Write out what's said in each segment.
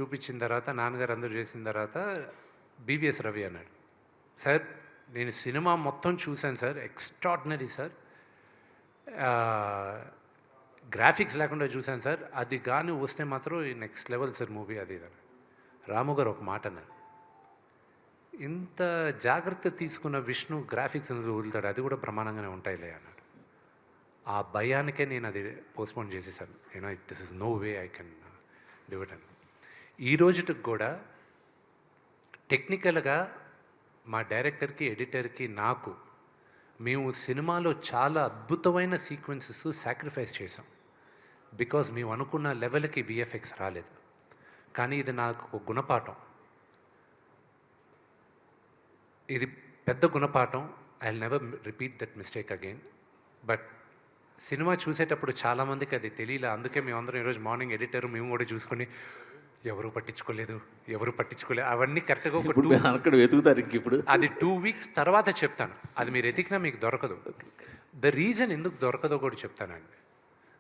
చూపించిన తర్వాత నాన్నగారు అందరూ చేసిన తర్వాత బీవీఎస్ రవి అన్నాడు, సార్ నేను సినిమా మొత్తం చూశాను సార్, ఎక్స్ట్రాడినరీ సార్, గ్రాఫిక్స్ లేకుండా చూశాను సార్, అది కానీ వస్తే మాత్రం నెక్స్ట్ లెవెల్ సార్ మూవీ అది ఇది. రాము గారు ఒక మాట అన్నారు, ఇంత జాగ్రత్త తీసుకున్న విష్ణు గ్రాఫిక్స్ వదులుతాడు, అది కూడా ప్రమాణంగానే ఉంటాయిలే అన్నాడు. ఆ భయానికే నేను అది పోస్ట్పోన్ చేసేసాను. This is no way I can do it అని. ఈ రోజుకి కూడా టెక్నికల్గా మా డైరెక్టర్కి, ఎడిటర్కి, నాకు మేము సినిమాలో చాలా అద్భుతమైన సీక్వెన్సెస్ సాక్రిఫైస్ చేసాం. బికాజ్ మేము అనుకున్న లెవెల్కి విఎఫ్ఎక్స్ రాలేదు. కానీ ఇది నాకు ఒక గుణపాఠం, ఇది పెద్ద గుణపాఠం. I will never repeat that mistake again. But cinema చూసేటప్పుడు చాలామందికి అది తెలియలే. అందుకే మేమందరం ఈరోజు మార్నింగ్ ఎడిటర్ మేము కూడా చూసుకొని ఎవరు పట్టించుకోలేదు అవన్నీ కరెక్ట్గా అక్కడ వెతుకుతారు. ఇప్పుడు అది 2 weeks తర్వాత చెప్తాను. అది మీరు ఎతికినా మీకు దొరకదు. ద రీజన్ ఎందుకు దొరకదో కూడా చెప్తానండి.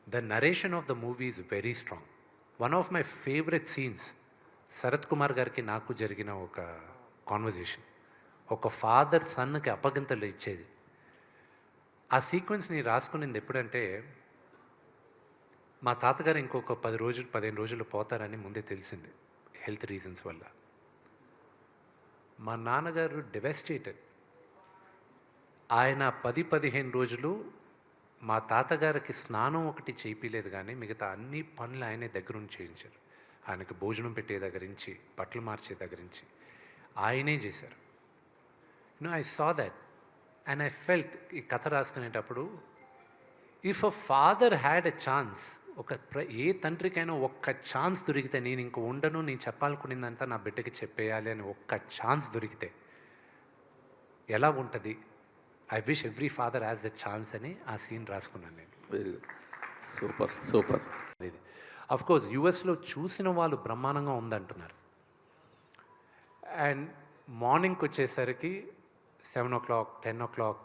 The narration of the movie is very strong. One of my favourite scenes Sharath Kumar గారికి నాకు జరిగిన ఒక కాన్వర్జేషన్. ఒక ఫాదర్ సన్కి అప్పగింతలు ఇచ్చేది. ఆ సీక్వెన్స్ని రాసుకునేది ఎప్పుడంటే, మా తాతగారు ఇంకొక 15 రోజులు పోతారని ముందే తెలిసింది హెల్త్ రీజన్స్ వల్ల. మా నాన్నగారు డెవెస్టేటెడ్. ఆయన 10-15 రోజులు మా తాతగారికి స్నానం ఒకటి చేయించలేదు, కానీ మిగతా అన్ని పనులు ఆయనే దగ్గరుండి చేయించారు. ఆయనకి భోజనం పెట్టే దగ్గర నుంచి, బట్టలు మార్చే దగ్గర నుంచి ఆయనే చేశారు. I saw that and I felt, ఈ కథ రాసుకునేటప్పుడు, if a father had a chance, ఏ తండ్రికైనా ఒక్క ఛాన్స్ దొరికితే, నేను ఇంక ఉండను, నేను చెప్పాలనుకునేదంతా నా బిడ్డకి చెప్పేయాలి అని ఒక్క ఛాన్స్ దొరికితే ఎలా ఉంటుంది. I wish every father has the chance అని ఆ సీన్ రాసుకున్నాను నేను. Very good, super super. ఇది అఫ్కోర్స్ యూఎస్లో చూసిన వాళ్ళు బ్రహ్మాండంగా ఉందంటున్నారు. అండ్ మార్నింగ్కి వచ్చేసరికి 7 o'clock 10 o'clock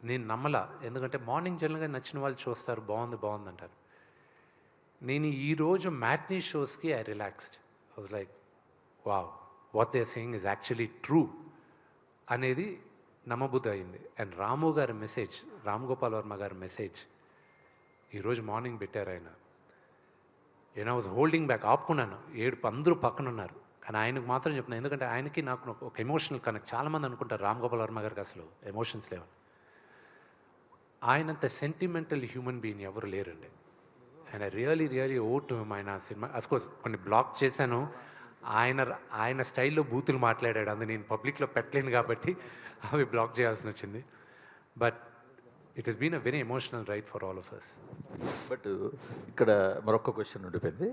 నేను నమ్మలా. ఎందుకంటే మార్నింగ్ జనరల్గా నచ్చిన వాళ్ళు చూస్తారు, బాగుంది అంటారు. నేను ఈరోజు మ్యాట్నీ షోస్కి I relaxed. I was like, wow, what they are saying is actually true అనేది నమ్మబుద్ధి అయింది. అండ్ రాము గారి మెసేజ్, రామ్ గోపాల్ వర్మ గారి మెసేజ్ ఈరోజు మార్నింగ్ పెట్టారు ఆయన. ఐ వాజ్ హోల్డింగ్ బ్యాక్, ఆపుకున్నాను. అందరూ పక్కన ఉన్నారు, కానీ ఆయనకు మాత్రం చెప్తున్నాను. ఎందుకంటే ఆయనకి నాకు ఒక ఎమోషనల్ కనెక్ట్. చాలామంది అనుకుంటారు రామ్ గోపాల్ వర్మ గారికి అసలు ఎమోషన్స్ లేవు. ఆయనంత సెంటిమెంటల్ హ్యూమన్ బీయింగ్ ఎవరు లేరండి. And I really owe to him. ఆయన సినిమా అఫ్కోర్స్ కొన్ని బ్లాక్ చేశాను. ఆయన స్టైల్లో బూతులు మాట్లాడాడు, అది నేను పబ్లిక్లో పెట్టలేను కాబట్టి అవి బ్లాక్ చేయాల్సి వచ్చింది. But it has been a very emotional ride for all of us. But ఇక్కడ మరొక క్వశ్చన్ ఉండిపోయింది.